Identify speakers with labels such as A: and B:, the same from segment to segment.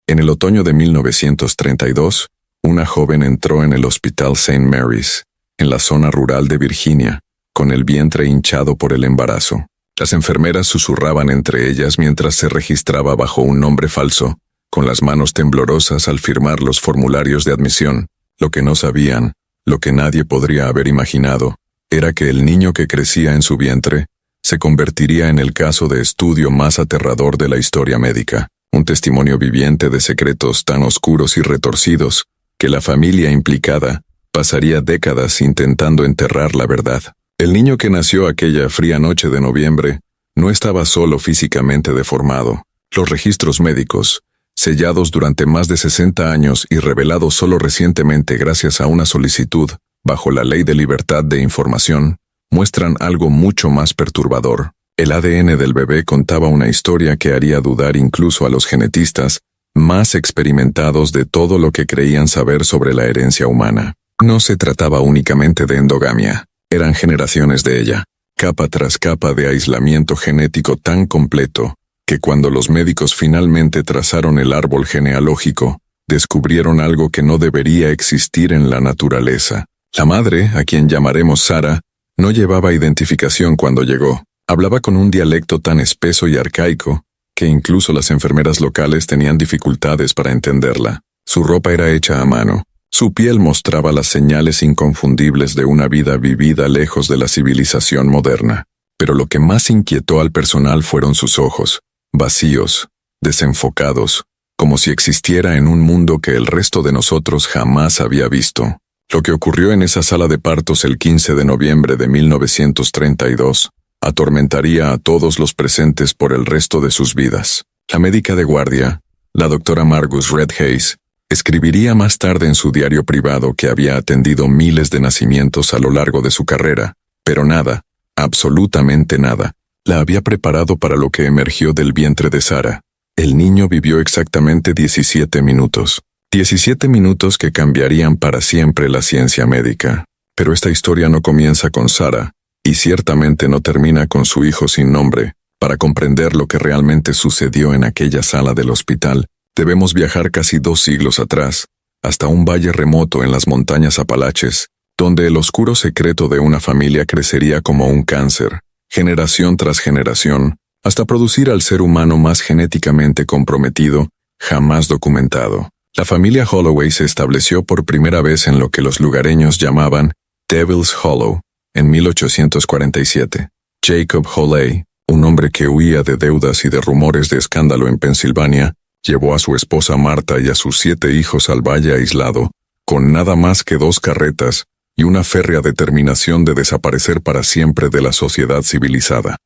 A: En el otoño de 1932, una joven entró en el Hospital St. Mary's, en la zona rural de Virginia, con el vientre hinchado por el embarazo. Las enfermeras susurraban entre ellas mientras se registraba bajo un nombre falso, con las manos temblorosas al firmar los formularios de admisión. Lo que no sabían, lo que nadie podría haber imaginado, era que el niño que crecía en su vientre se convertiría en el caso de estudio más aterrador de la historia médica, un testimonio viviente de secretos tan oscuros y retorcidos que la familia implicada pasaría décadas intentando enterrar la verdad. El niño que nació aquella fría noche de noviembre no estaba solo físicamente deformado. Los registros médicos, sellados durante más de 60 años y revelados solo recientemente gracias a una solicitud bajo la Ley de Libertad de Información, muestran algo mucho más perturbador. El ADN del bebé contaba una historia que haría dudar incluso a los genetistas más experimentados de todo lo que creían saber sobre la herencia humana. No se trataba únicamente de endogamia. Eran generaciones de ella, capa tras capa de aislamiento genético tan completo, que cuando los médicos finalmente trazaron el árbol genealógico, descubrieron algo que no debería existir en la naturaleza. La madre, a quien llamaremos Sara, no llevaba identificación cuando llegó. Hablaba con un dialecto tan espeso y arcaico, que incluso las enfermeras locales tenían dificultades para entenderla. Su ropa era hecha a mano. Su piel mostraba las señales inconfundibles de una vida vivida lejos de la civilización moderna. Pero lo que más inquietó al personal fueron sus ojos, vacíos, desenfocados, como si existiera en un mundo que el resto de nosotros jamás había visto. Lo que ocurrió en esa sala de partos el 15 de noviembre de 1932 atormentaría a todos los presentes por el resto de sus vidas. La médica de guardia, la doctora Margus Redhays, escribiría más tarde en su diario privado que había atendido miles de nacimientos a lo largo de su carrera, pero nada, absolutamente nada, la había preparado para lo que emergió del vientre de Sara. El niño vivió exactamente 17 minutos. 17 minutos que cambiarían para siempre la ciencia médica. Pero esta historia no comienza con Sara, y ciertamente no termina con su hijo sin nombre. Para comprender lo que realmente sucedió en aquella sala del hospital, debemos viajar casi 2 siglos atrás, hasta un valle remoto en las montañas Apalaches, donde el oscuro secreto de una familia crecería como un cáncer, generación tras generación, hasta producir al ser humano más genéticamente comprometido, jamás documentado. La familia Holloway se estableció por primera vez en lo que los lugareños llamaban Devil's Hollow, en 1847. Jacob Holley, un hombre que huía de deudas y de rumores de escándalo en Pensilvania, llevó a su esposa Marta y a sus 7 hijos al valle aislado, con nada más que 2 carretas y una férrea determinación de desaparecer para siempre de la sociedad civilizada.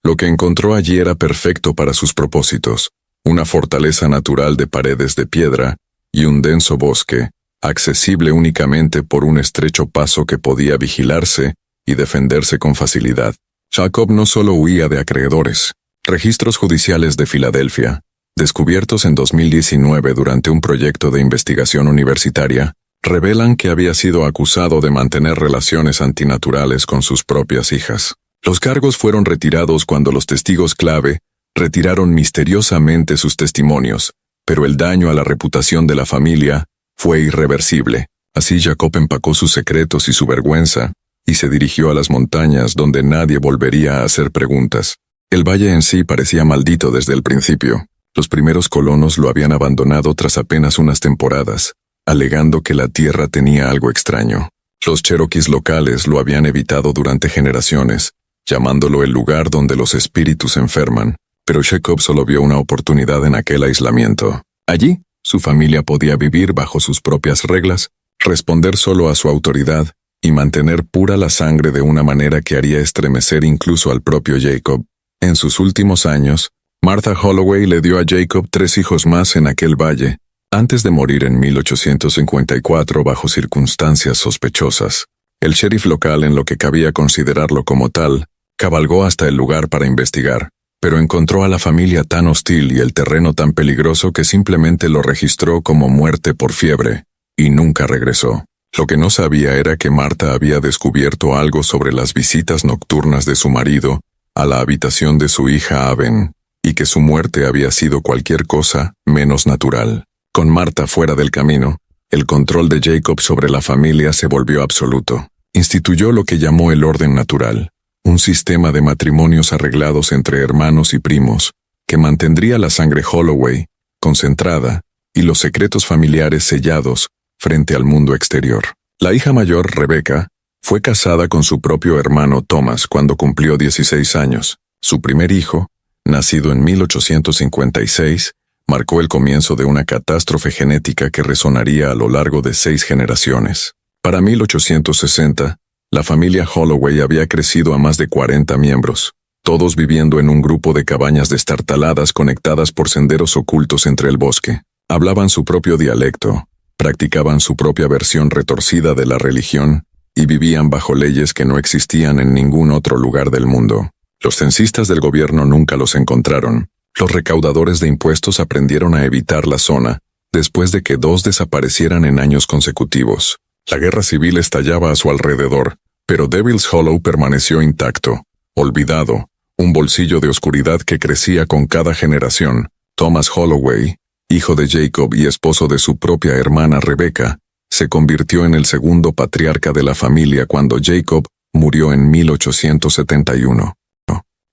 A: Lo que encontró allí era perfecto para sus propósitos, una fortaleza natural de paredes de piedra y un denso bosque, accesible únicamente por un estrecho paso que podía vigilarse y defenderse con facilidad. Jacob no solo huía de acreedores. Registros judiciales de Filadelfia, descubiertos en 2019 durante un proyecto de investigación universitaria, revelan que había sido acusado de mantener relaciones antinaturales con sus propias hijas. Los cargos fueron retirados cuando los testigos clave retiraron misteriosamente sus testimonios, pero el daño a la reputación de la familia fue irreversible. Así Jacob empacó sus secretos y su vergüenza, y se dirigió a las montañas donde nadie volvería a hacer preguntas. El valle en sí parecía maldito desde el principio. Los primeros colonos lo habían abandonado tras apenas unas temporadas, alegando que la tierra tenía algo extraño. Los cherokees locales lo habían evitado durante generaciones, llamándolo el lugar donde los espíritus enferman, pero Jacob solo vio una oportunidad en aquel aislamiento. Allí, su familia podía vivir bajo sus propias reglas, responder solo a su autoridad y mantener pura la sangre de una manera que haría estremecer incluso al propio Jacob. En sus últimos años, Martha Holloway le dio a Jacob 3 hijos más en aquel valle, antes de morir en 1854 bajo circunstancias sospechosas. El sheriff local, en lo que cabía considerarlo como tal, cabalgó hasta el lugar para investigar, pero encontró a la familia tan hostil y el terreno tan peligroso que simplemente lo registró como muerte por fiebre, y nunca regresó. Lo que no sabía era que Martha había descubierto algo sobre las visitas nocturnas de su marido a la habitación de su hija Aben, y que su muerte había sido cualquier cosa menos natural. Con Marta fuera del camino, el control de Jacob sobre la familia se volvió absoluto. Instituyó lo que llamó el orden natural, un sistema de matrimonios arreglados entre hermanos y primos, que mantendría la sangre Holloway concentrada y los secretos familiares sellados frente al mundo exterior. La hija mayor, Rebecca, fue casada con su propio hermano Thomas cuando cumplió 16 años. Su primer hijo, nacido en 1856, marcó el comienzo de una catástrofe genética que resonaría a lo largo de 6 generaciones. Para 1860, la familia Holloway había crecido a más de 40 miembros, todos viviendo en un grupo de cabañas destartaladas conectadas por senderos ocultos entre el bosque. Hablaban su propio dialecto, practicaban su propia versión retorcida de la religión y vivían bajo leyes que no existían en ningún otro lugar del mundo. Los censistas del gobierno nunca los encontraron. Los recaudadores de impuestos aprendieron a evitar la zona después de que 2 desaparecieran en años consecutivos. La guerra civil estallaba a su alrededor, pero Devil's Hollow permaneció intacto, olvidado, un bolsillo de oscuridad que crecía con cada generación. Thomas Holloway, hijo de Jacob y esposo de su propia hermana Rebecca, se convirtió en el segundo patriarca de la familia cuando Jacob murió en 1871.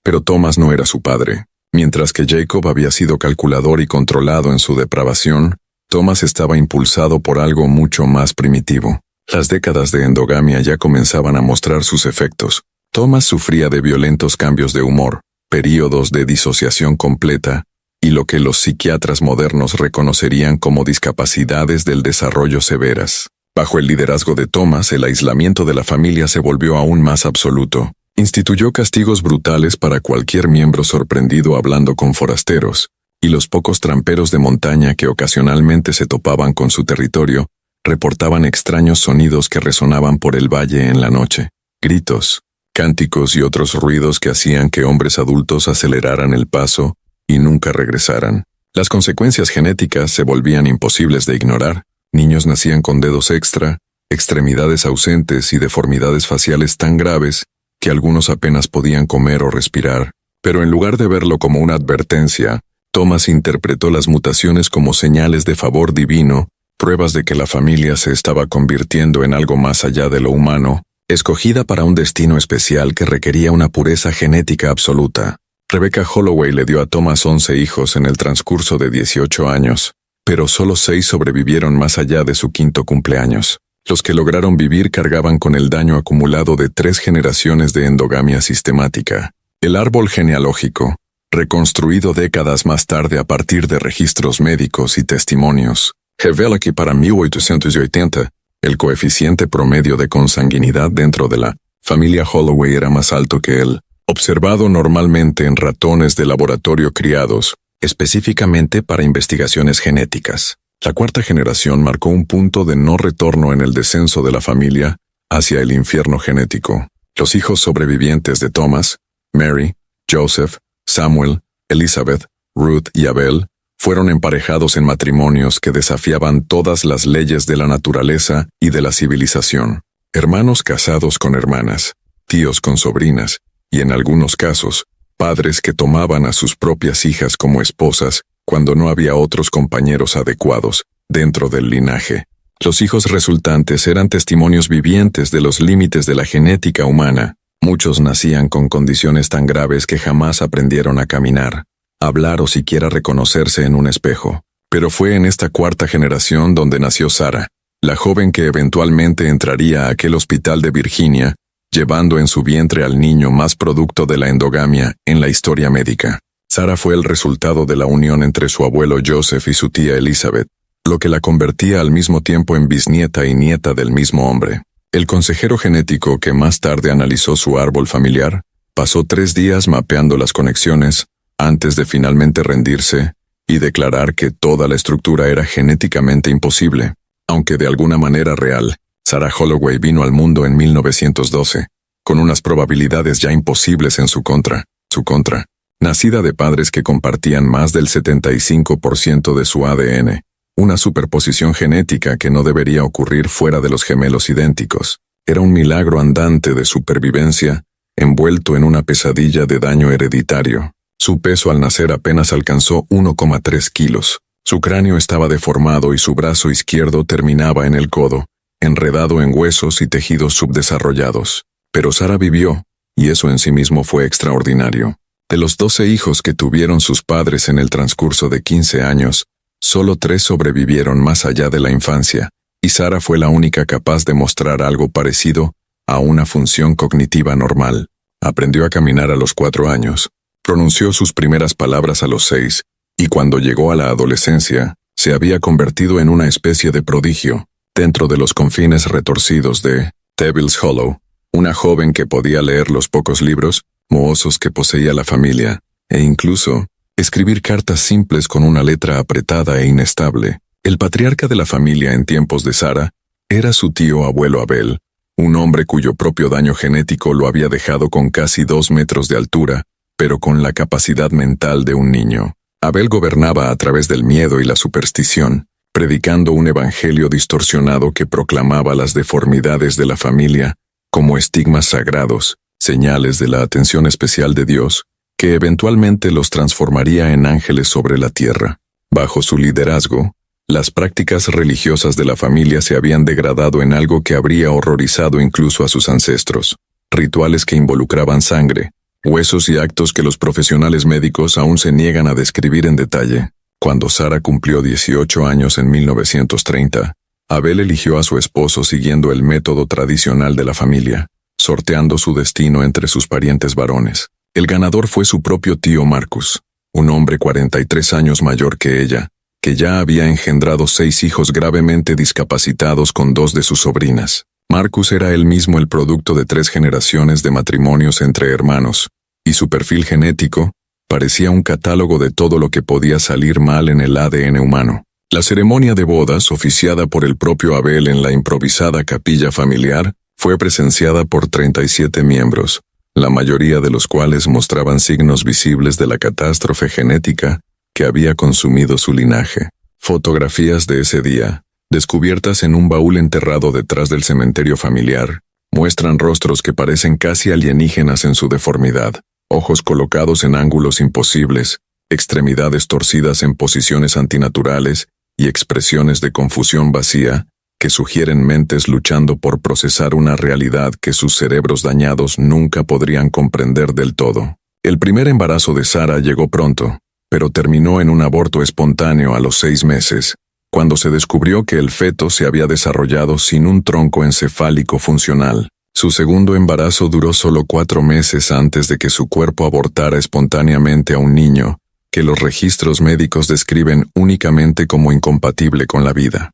A: Pero Thomas no era su padre. Mientras que Jacob había sido calculador y controlado en su depravación, Thomas estaba impulsado por algo mucho más primitivo. Las décadas de endogamia ya comenzaban a mostrar sus efectos. Thomas sufría de violentos cambios de humor, períodos de disociación completa, y lo que los psiquiatras modernos reconocerían como discapacidades del desarrollo severas. Bajo el liderazgo de Thomas, el aislamiento de la familia se volvió aún más absoluto. Instituyó castigos brutales para cualquier miembro sorprendido hablando con forasteros, y los pocos tramperos de montaña que ocasionalmente se topaban con su territorio reportaban extraños sonidos que resonaban por el valle en la noche, gritos, cánticos y otros ruidos que hacían que hombres adultos aceleraran el paso y nunca regresaran. Las consecuencias genéticas se volvían imposibles de ignorar. Niños nacían con dedos extra, extremidades ausentes y deformidades faciales tan graves que algunos apenas podían comer o respirar. Pero en lugar de verlo como una advertencia, Thomas interpretó las mutaciones como señales de favor divino, pruebas de que la familia se estaba convirtiendo en algo más allá de lo humano, escogida para un destino especial que requería una pureza genética absoluta. Rebecca Holloway le dio a Thomas 11 hijos en el transcurso de 18 años, pero solo 6 sobrevivieron más allá de su 5º cumpleaños. Los que lograron vivir cargaban con el daño acumulado de 3 generaciones de endogamia sistemática. El árbol genealógico, reconstruido décadas más tarde a partir de registros médicos y testimonios, revela que para 1880, el coeficiente promedio de consanguinidad dentro de la familia Holloway era más alto que el observado normalmente en ratones de laboratorio criados, específicamente para investigaciones genéticas. La 4ª generación marcó un punto de no retorno en el descenso de la familia hacia el infierno genético. Los hijos sobrevivientes de Thomas, Mary, Joseph, Samuel, Elizabeth, Ruth y Abel, fueron emparejados en matrimonios que desafiaban todas las leyes de la naturaleza y de la civilización. Hermanos casados con hermanas, tíos con sobrinas, y en algunos casos, padres que tomaban a sus propias hijas como esposas cuando no había otros compañeros adecuados dentro del linaje. Los hijos resultantes eran testimonios vivientes de los límites de la genética humana. Muchos nacían con condiciones tan graves que jamás aprendieron a caminar, hablar o siquiera reconocerse en un espejo. Pero fue en esta 4ª generación donde nació Sarah, la joven que eventualmente entraría a aquel hospital de Virginia, llevando en su vientre al niño más producto de la endogamia en la historia médica. Sarah fue el resultado de la unión entre su abuelo Joseph y su tía Elizabeth, lo que la convertía al mismo tiempo en bisnieta y nieta del mismo hombre. El consejero genético que más tarde analizó su árbol familiar, pasó 3 días mapeando las conexiones antes de finalmente rendirse y declarar que toda la estructura era genéticamente imposible, aunque de alguna manera real. Sarah Holloway vino al mundo en 1912, con unas probabilidades ya imposibles en su contra. Nacida de padres que compartían más del 75% de su ADN, una superposición genética que no debería ocurrir fuera de los gemelos idénticos. Era un milagro andante de supervivencia, envuelto en una pesadilla de daño hereditario. Su peso al nacer apenas alcanzó 1,3 kilos. Su cráneo estaba deformado y su brazo izquierdo terminaba en el codo, enredado en huesos y tejidos subdesarrollados. Pero Sara vivió, y eso en sí mismo fue extraordinario. De los 12 hijos que tuvieron sus padres en el transcurso de 15 años, solo 3 sobrevivieron más allá de la infancia, y Sara fue la única capaz de mostrar algo parecido a una función cognitiva normal. Aprendió a caminar a los 4 años, pronunció sus primeras palabras a los 6, y cuando llegó a la adolescencia, se había convertido en una especie de prodigio, dentro de los confines retorcidos de Devil's Hollow, una joven que podía leer los pocos libros mohosos que poseía la familia, e incluso escribir cartas simples con una letra apretada e inestable. El patriarca de la familia en tiempos de Sara era su tío abuelo Abel, un hombre cuyo propio daño genético lo había dejado con casi 2 metros de altura, pero con la capacidad mental de un niño. Abel gobernaba a través del miedo y la superstición, predicando un evangelio distorsionado que proclamaba las deformidades de la familia como estigmas sagrados, señales de la atención especial de Dios, que eventualmente los transformaría en ángeles sobre la tierra. Bajo su liderazgo, las prácticas religiosas de la familia se habían degradado en algo que habría horrorizado incluso a sus ancestros. Rituales que involucraban sangre, huesos y actos que los profesionales médicos aún se niegan a describir en detalle. Cuando Sara cumplió 18 años en 1930, Abel eligió a su esposo siguiendo el método tradicional de la familia, sorteando su destino entre sus parientes varones. El ganador fue su propio tío Marcus, un hombre 43 años mayor que ella, que ya había engendrado 6 hijos gravemente discapacitados con 2 de sus sobrinas. Marcus era él mismo el producto de 3 generaciones de matrimonios entre hermanos, y su perfil genético parecía un catálogo de todo lo que podía salir mal en el ADN humano. La ceremonia de bodas, oficiada por el propio Abel en la improvisada capilla familiar, fue presenciada por 37 miembros, la mayoría de los cuales mostraban signos visibles de la catástrofe genética que había consumido su linaje. Fotografías de ese día, descubiertas en un baúl enterrado detrás del cementerio familiar, muestran rostros que parecen casi alienígenas en su deformidad, ojos colocados en ángulos imposibles, extremidades torcidas en posiciones antinaturales y expresiones de confusión vacía que sugieren mentes luchando por procesar una realidad que sus cerebros dañados nunca podrían comprender del todo. El primer embarazo de Sara llegó pronto, pero terminó en un aborto espontáneo a los 6 meses, cuando se descubrió que el feto se había desarrollado sin un tronco encefálico funcional. Su segundo embarazo duró solo 4 meses antes de que su cuerpo abortara espontáneamente a un niño, que los registros médicos describen únicamente como incompatible con la vida.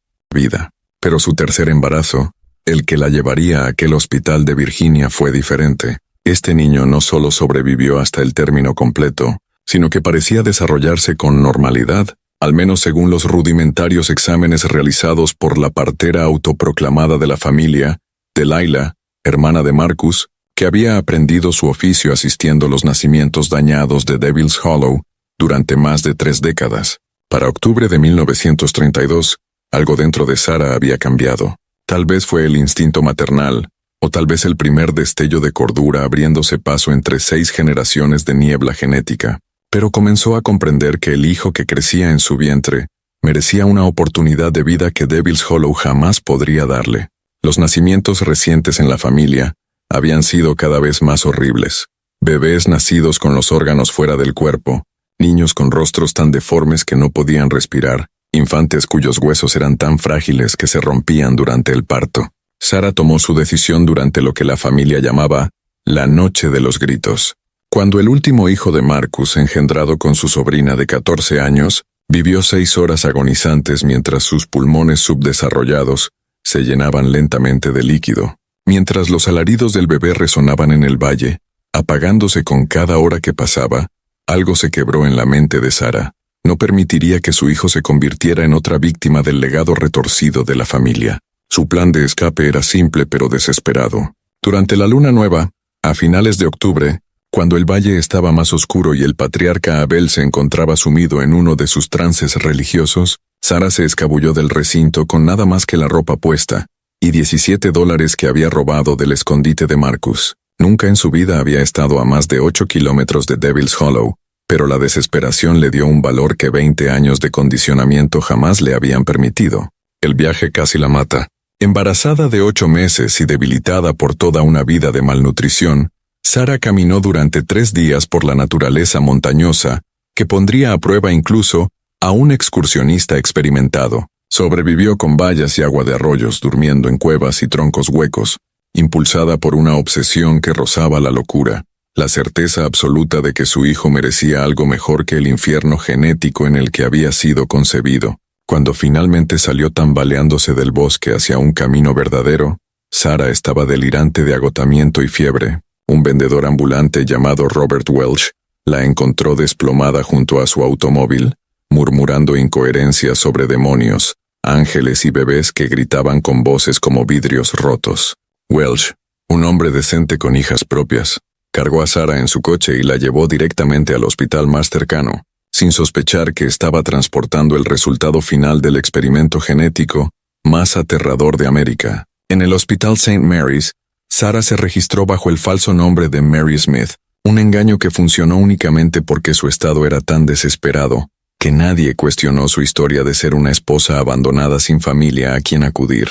A: Pero su tercer embarazo, el que la llevaría a aquel hospital de Virginia, fue diferente. Este niño no solo sobrevivió hasta el término completo, sino que parecía desarrollarse con normalidad, al menos según los rudimentarios exámenes realizados por la partera autoproclamada de la familia, Delilah, hermana de Marcus, que había aprendido su oficio asistiendo los nacimientos dañados de Devil's Hollow durante más de 3 décadas. Para octubre de 1932, algo dentro de Sara había cambiado. Tal vez fue el instinto maternal, o tal vez el primer destello de cordura abriéndose paso entre 6 generaciones de niebla genética. Pero comenzó a comprender que el hijo que crecía en su vientre merecía una oportunidad de vida que Devil's Hollow jamás podría darle. Los nacimientos recientes en la familia habían sido cada vez más horribles. Bebés nacidos con los órganos fuera del cuerpo, niños con rostros tan deformes que no podían respirar, infantes cuyos huesos eran tan frágiles que se rompían durante el parto. Sara tomó su decisión durante lo que la familia llamaba la noche de los gritos. Cuando el último hijo de Marcus, engendrado con su sobrina de 14 años, vivió 6 horas agonizantes mientras sus pulmones subdesarrollados se llenaban lentamente de líquido, mientras los alaridos del bebé resonaban en el valle, apagándose con cada hora que pasaba, algo se quebró en la mente de Sara. No permitiría que su hijo se convirtiera en otra víctima del legado retorcido de la familia. Su plan de escape era simple pero desesperado. Durante la luna nueva, a finales de octubre, cuando el valle estaba más oscuro y el patriarca Abel se encontraba sumido en uno de sus trances religiosos, Sara se escabulló del recinto con nada más que la ropa puesta y $17 que había robado del escondite de Marcus. Nunca en su vida había estado a más de 8 kilómetros de Devil's Hollow, pero la desesperación le dio un valor que 20 años de condicionamiento jamás le habían permitido. El viaje casi la mata. Embarazada de 8 meses y debilitada por toda una vida de malnutrición, Sara caminó durante 3 días por la naturaleza montañosa, que pondría a prueba incluso a un excursionista experimentado. Sobrevivió con vallas y agua de arroyos, durmiendo en cuevas y troncos huecos, impulsada por una obsesión que rozaba la locura, la certeza absoluta de que su hijo merecía algo mejor que el infierno genético en el que había sido concebido. Cuando finalmente salió tambaleándose del bosque hacia un camino verdadero, Sara estaba delirante de agotamiento y fiebre. Un vendedor ambulante llamado Robert Welch la encontró desplomada junto a su automóvil, murmurando incoherencias sobre demonios, ángeles y bebés que gritaban con voces como vidrios rotos. Welch, un hombre decente con hijas propias, cargó a Sara en su coche y la llevó directamente al hospital más cercano, sin sospechar que estaba transportando el resultado final del experimento genético más aterrador de América. En el Hospital St. Mary's, Sara se registró bajo el falso nombre de Mary Smith, un engaño que funcionó únicamente porque su estado era tan desesperado que nadie cuestionó su historia de ser una esposa abandonada sin familia a quien acudir.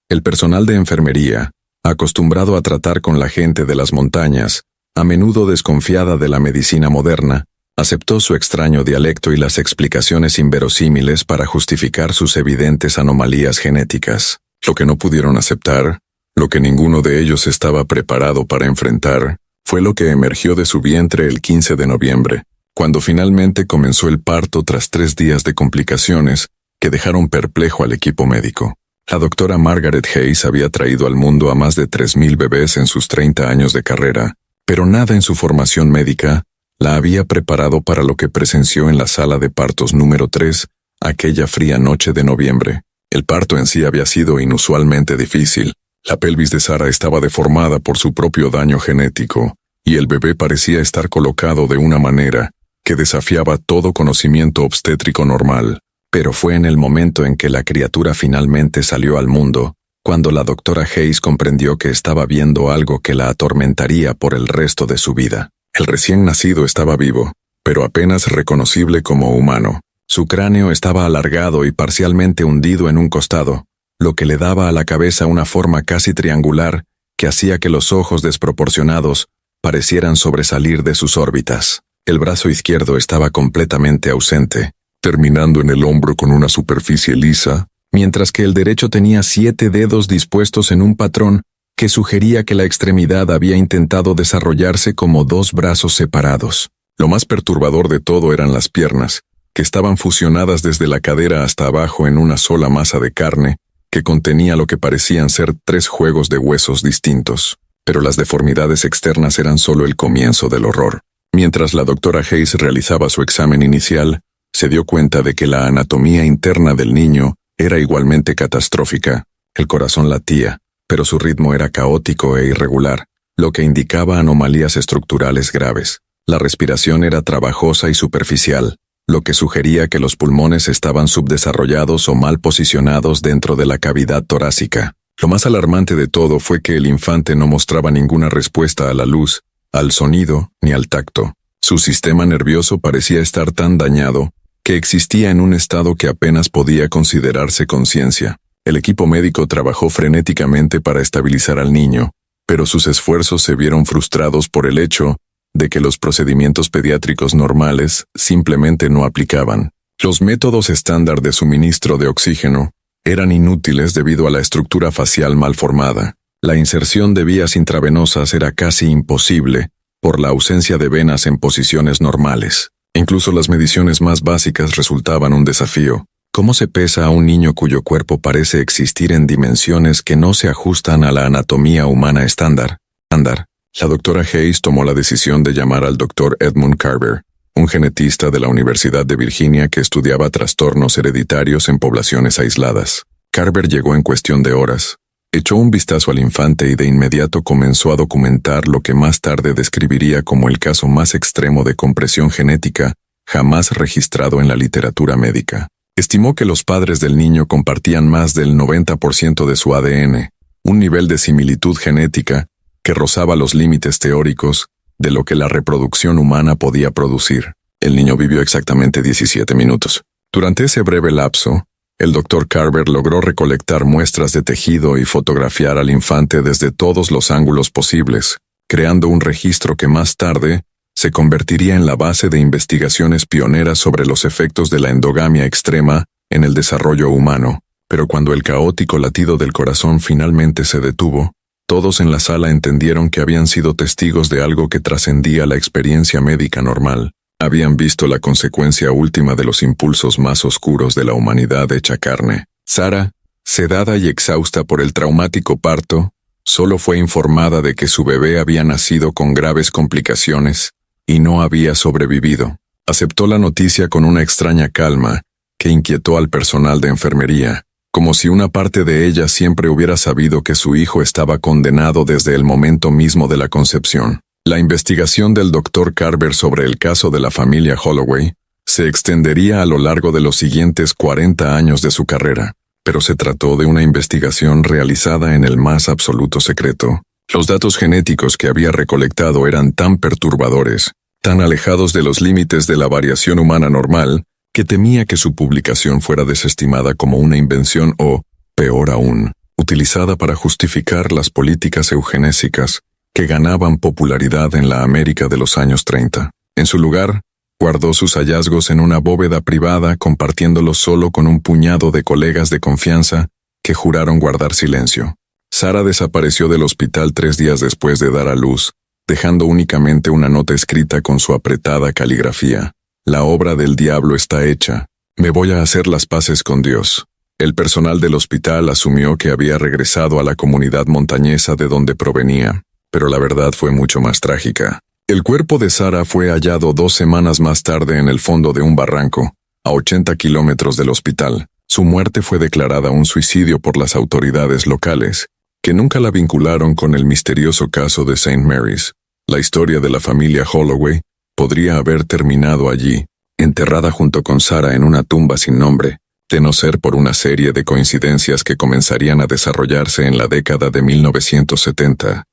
A: El personal de enfermería, acostumbrado a tratar con la gente de las montañas, a menudo desconfiada de la medicina moderna, aceptó su extraño dialecto y las explicaciones inverosímiles para justificar sus evidentes anomalías genéticas. Lo que no pudieron aceptar, lo que ninguno de ellos estaba preparado para enfrentar, fue lo que emergió de su vientre el 15 de noviembre, cuando finalmente comenzó el parto tras 3 días de complicaciones que dejaron perplejo al equipo médico. La doctora Margaret Hayes había traído al mundo a más de 3,000 bebés en sus 30 años de carrera, pero nada en su formación médica la había preparado para lo que presenció en la sala de partos número 3 aquella fría noche de noviembre. El parto en sí había sido inusualmente difícil. La pelvis de Sara estaba deformada por su propio daño genético, y el bebé parecía estar colocado de una manera que desafiaba todo conocimiento obstétrico normal. Pero fue en el momento en que la criatura finalmente salió al mundo, cuando la doctora Hayes comprendió que estaba viendo algo que la atormentaría por el resto de su vida. El recién nacido estaba vivo, pero apenas reconocible como humano. Su cráneo estaba alargado y parcialmente hundido en un costado, lo que le daba a la cabeza una forma casi triangular que hacía que los ojos desproporcionados parecieran sobresalir de sus órbitas. El brazo izquierdo estaba completamente ausente, terminando en el hombro con una superficie lisa, mientras que el derecho tenía 7 dedos dispuestos en un patrón que sugería que la extremidad había intentado desarrollarse como 2 brazos separados. Lo más perturbador de todo eran las piernas, que estaban fusionadas desde la cadera hasta abajo en una sola masa de carne, que contenía lo que parecían ser 3 juegos de huesos distintos. Pero las deformidades externas eran solo el comienzo del horror. Mientras la doctora Hayes realizaba su examen inicial, se dio cuenta de que la anatomía interna del niño era igualmente catastrófica. El corazón latía, pero su ritmo era caótico e irregular, lo que indicaba anomalías estructurales graves. La respiración era trabajosa y superficial, lo que sugería que los pulmones estaban subdesarrollados o mal posicionados dentro de la cavidad torácica. Lo más alarmante de todo fue que el infante no mostraba ninguna respuesta a la luz, al sonido ni al tacto. Su sistema nervioso parecía estar tan dañado que existía en un estado que apenas podía considerarse conciencia. El equipo médico trabajó frenéticamente para estabilizar al niño, pero sus esfuerzos se vieron frustrados por el hecho de que los procedimientos pediátricos normales simplemente no aplicaban. Los métodos estándar de suministro de oxígeno eran inútiles debido a la estructura facial mal formada. La inserción de vías intravenosas era casi imposible por la ausencia de venas en posiciones normales. Incluso las mediciones más básicas resultaban un desafío. ¿Cómo se pesa a un niño cuyo cuerpo parece existir en dimensiones que no se ajustan a la anatomía humana estándar? La doctora Hayes tomó la decisión de llamar al doctor Edmund Carver, un genetista de la Universidad de Virginia que estudiaba trastornos hereditarios en poblaciones aisladas. Carver llegó en cuestión de horas, echó un vistazo al infante y de inmediato comenzó a documentar lo que más tarde describiría como el caso más extremo de compresión genética jamás registrado en la literatura médica. Estimó que los padres del niño compartían más del 90% de su ADN, un nivel de similitud genética que rozaba los límites teóricos de lo que la reproducción humana podía producir. El niño vivió exactamente 17 minutos. Durante ese breve lapso, el Dr. Carver logró recolectar muestras de tejido y fotografiar al infante desde todos los ángulos posibles, creando un registro que más tarde se convertiría en la base de investigaciones pioneras sobre los efectos de la endogamia extrema en el desarrollo humano. Pero cuando el caótico latido del corazón finalmente se detuvo, todos en la sala entendieron que habían sido testigos de algo que trascendía la experiencia médica normal. Habían visto la consecuencia última de los impulsos más oscuros de la humanidad hecha carne. Sara, sedada y exhausta por el traumático parto, solo fue informada de que su bebé había nacido con graves complicaciones y no había sobrevivido. Aceptó la noticia con una extraña calma que inquietó al personal de enfermería, como si una parte de ella siempre hubiera sabido que su hijo estaba condenado desde el momento mismo de la concepción. La investigación del Dr. Carver sobre el caso de la familia Holloway se extendería a lo largo de los siguientes 40 años de su carrera, pero se trató de una investigación realizada en el más absoluto secreto. Los datos genéticos que había recolectado eran tan perturbadores, tan alejados de los límites de la variación humana normal, que temía que su publicación fuera desestimada como una invención o, peor aún, utilizada para justificar las políticas eugenésicas que ganaban popularidad en la América de los años 30. En su lugar, guardó sus hallazgos en una bóveda privada compartiéndolos solo con un puñado de colegas de confianza que juraron guardar silencio. Sara desapareció del hospital 3 días después de dar a luz, dejando únicamente una nota escrita con su apretada caligrafía. La obra del diablo está hecha. Me voy a hacer las paces con Dios. El personal del hospital asumió que había regresado a la comunidad montañesa de donde provenía, pero la verdad fue mucho más trágica. El cuerpo de Sara fue hallado 2 semanas más tarde en el fondo de un barranco, a 80 kilómetros del hospital. Su muerte fue declarada un suicidio por las autoridades locales, que nunca la vincularon con el misterioso caso de St. Mary's. La historia de la familia Holloway podría haber terminado allí, enterrada junto con Sara en una tumba sin nombre, de no ser por una serie de coincidencias que comenzarían a desarrollarse en la década de 1970.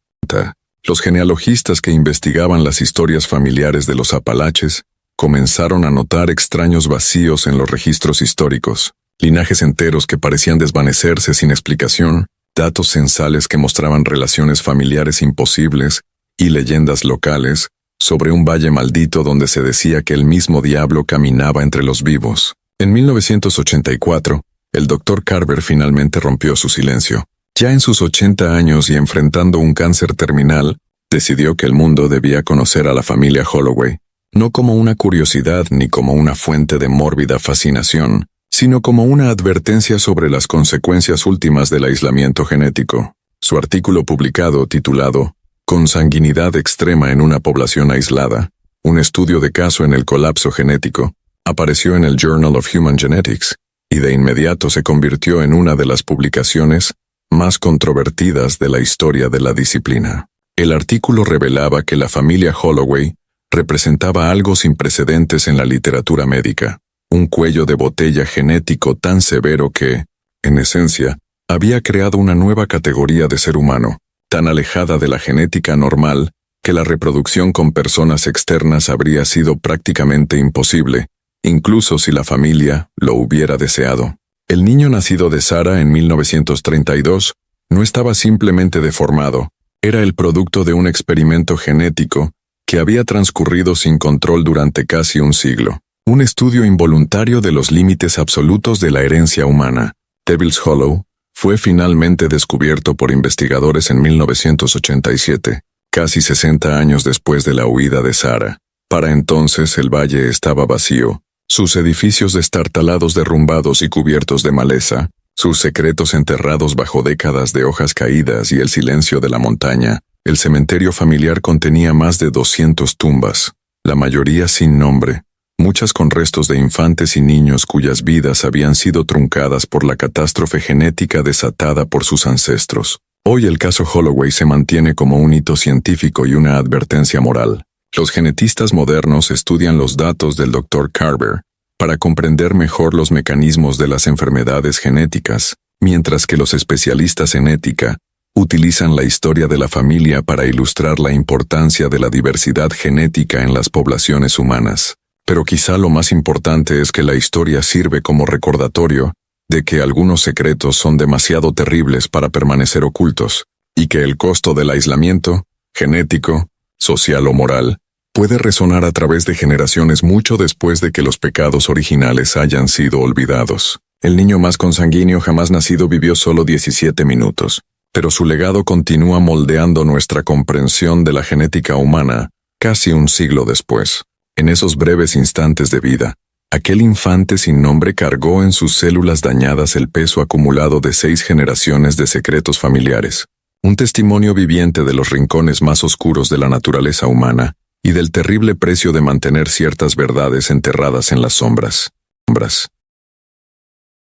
A: Los genealogistas que investigaban las historias familiares de los Apalaches comenzaron a notar extraños vacíos en los registros históricos, linajes enteros que parecían desvanecerse sin explicación, datos censales que mostraban relaciones familiares imposibles y leyendas locales sobre un valle maldito donde se decía que el mismo diablo caminaba entre los vivos. En 1984, el Dr. Carver finalmente rompió su silencio. Ya en sus 80 años y enfrentando un cáncer terminal, decidió que el mundo debía conocer a la familia Holloway, no como una curiosidad ni como una fuente de mórbida fascinación, sino como una advertencia sobre las consecuencias últimas del aislamiento genético. Su artículo publicado, titulado Consanguinidad extrema en una población aislada, un estudio de caso en el colapso genético, apareció en el Journal of Human Genetics, y de inmediato se convirtió en una de las publicaciones más controvertidas de la historia de la disciplina. El artículo revelaba que la familia Holloway representaba algo sin precedentes en la literatura médica, un cuello de botella genético tan severo que, en esencia, había creado una nueva categoría de ser humano, tan alejada de la genética normal que la reproducción con personas externas habría sido prácticamente imposible, incluso si la familia lo hubiera deseado. El niño nacido de Sara en 1932 no estaba simplemente deformado, era el producto de un experimento genético que había transcurrido sin control durante casi un siglo. Un estudio involuntario de los límites absolutos de la herencia humana, Devil's Hollow, fue finalmente descubierto por investigadores en 1987, casi 60 años después de la huida de Sara. Para entonces el valle estaba vacío, sus edificios destartalados derrumbados y cubiertos de maleza, sus secretos enterrados bajo décadas de hojas caídas y el silencio de la montaña. El cementerio familiar contenía más de 200 tumbas, la mayoría sin nombre, muchas con restos de infantes y niños cuyas vidas habían sido truncadas por la catástrofe genética desatada por sus ancestros. Hoy el caso Holloway se mantiene como un hito científico y una advertencia moral. Los genetistas modernos estudian los datos del Dr. Carver para comprender mejor los mecanismos de las enfermedades genéticas, mientras que los especialistas en ética utilizan la historia de la familia para ilustrar la importancia de la diversidad genética en las poblaciones humanas. Pero quizá lo más importante es que la historia sirve como recordatorio de que algunos secretos son demasiado terribles para permanecer ocultos, y que el costo del aislamiento, genético, social o moral, puede resonar a través de generaciones mucho después de que los pecados originales hayan sido olvidados. El niño más consanguíneo jamás nacido vivió solo 17 minutos, pero su legado continúa moldeando nuestra comprensión de la genética humana casi un siglo después. En esos breves instantes de vida, aquel infante sin nombre cargó en sus células dañadas el peso acumulado de 6 generaciones de secretos familiares, un testimonio viviente de los rincones más oscuros de la naturaleza humana y del terrible precio de mantener ciertas verdades enterradas en las sombras.